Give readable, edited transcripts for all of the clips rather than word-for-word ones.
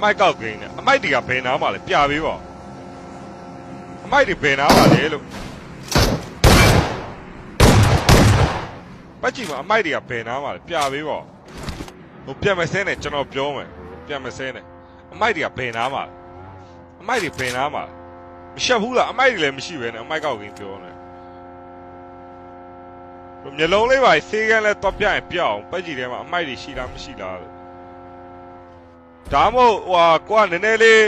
မိုက်ကောက်ကိန်းနဲ့အမိုက်တွေကဘယ်နားမှာလဲပြပေးပါအမိုက်တွေဘယ်နားမှာလဲလို့ပတ်ကြည့်မှာအမိုက်တွေကဘယ်နားမှာလဲပြပေးပါဟိုပြန်မစဲနဲ့ကျွန်တော်ပြောမယ်ပြန်မစဲနဲ့အမိုက်တွေကဘယ်နားမှာအမိုက်တွေဘယ်နားမှာမရှက်ဘူးလားအမိုက်တွေလည်းမရှိပဲနဲ့အမိုက်ကောက်ကိန်းပြောနေမျက်လုံးလေးပါဆေးကန်းလဲတော့ပြရင်ပြအောင်ပတ်ကြည့်ထဲမှာအမိုက်တွေရှိလားမရှိလားလို့ဒါမို့ဟွာကိုကနည်းနည်းလေး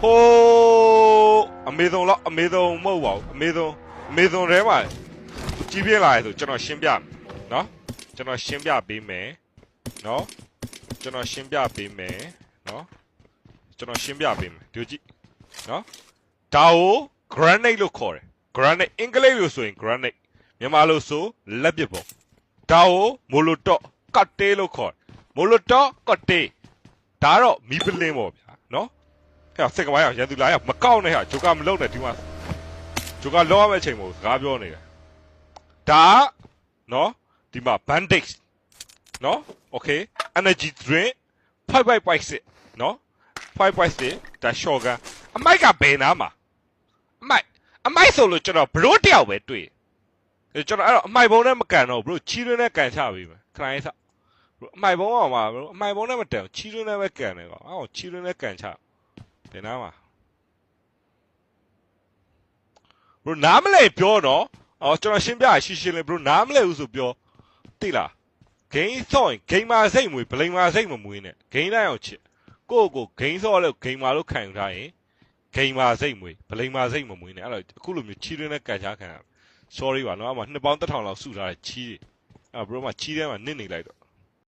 ဟိုးအမေဆုံးလောက်အမေဆုံးမဟုတ်ပါဘူးအမေဆုံးထဲမှာကြီးပြင်းလာရဆိုကျွန်တော်ရှင်းပြမယ်နော်ကျွန်တော်ရှင်းပြပေးမယ်နော်ကျွန်တော်ရှင်းပြပေးမယ်နော်ကျွန်တော်ရှင်းပြပေးမယ်ဒီကြည့်နော်ဒါကို granite လို့ခေါ်တယ် granite အင်္ဂလိပ်လို့ဆိုရင် granite မြန်မာလို့ဆိုလက်ပစ်ပုံဒါကိုမိုလိုတော့ကတ်တေးလို့ခေါ်တယ်မိုလိုတော့ကတ်တေးဒါတော့မီးပလင်းပေါ့ဗျာနော်ဟဲ့စက်ကပိုင်းအောင်ရန်သူလာရမကောက်နဲ့ဟာဂျိုကာမလုံနဲ့ဒီမှာဂျိုကာလောရမယ့်အချိန်မို့စကားပြောနေတယ်ဒါနော်ဒီမှာ bandage နော် okay energy drink 5.6နော်5.6ဒါ shotgun အမိုက်ကဘယ်နားမှာအမိုက်ဆိုလို့ကျွန်တော်ဘရိုးတယောက်ပဲတွေ့ကျွန်တော်အဲ့တော့အမိုက်ဘုံနဲ့မကန်တော့ဘရိုချီးရင်းနဲ့ကန်ချပေးမယ်ခရိုင်းစအမိုက်ဘုံအောင်ပါဘရိုအမိုက်ဘုံနဲ့မတန်ချီးရင်းနဲ့ပဲကန်တယ်ကွာအော်ချီးရင်းနဲ့ကန်ချဘယ်နားမှာဘရိုနားမလဲပြောတော့အော်ကျွန်တော်ရှင်းပြရှင်းလေးဘရိုနားမလဲဘူးဆိုပြောသိလားဂိမ်းဆော့ရင်ဂိမ်းမာစိတ်မွေးဗလိန်မာစိတ်မမွေးနဲ့ဂိမ်းလိုက်အောင်ချစ်ကိုယ့်ဂိမ်းဆော့လို့ဂိမ်းမာလို့ခံယူထားရင်ဂိမ်းမာစိတ်မွေးဗလိန်မာစိတ်မမွေးနဲ့အဲ့တော့အခုလိုမျိုးချီးရင်းနဲ့ကန်ချခံရsorry ပါနော်အမနှစ်ပေါင်း1000လောက်စုထားတဲ့ချီးတွေအဲ့ဘရိုမှာချီးထဲမှာနစ်နေလိုက်တော့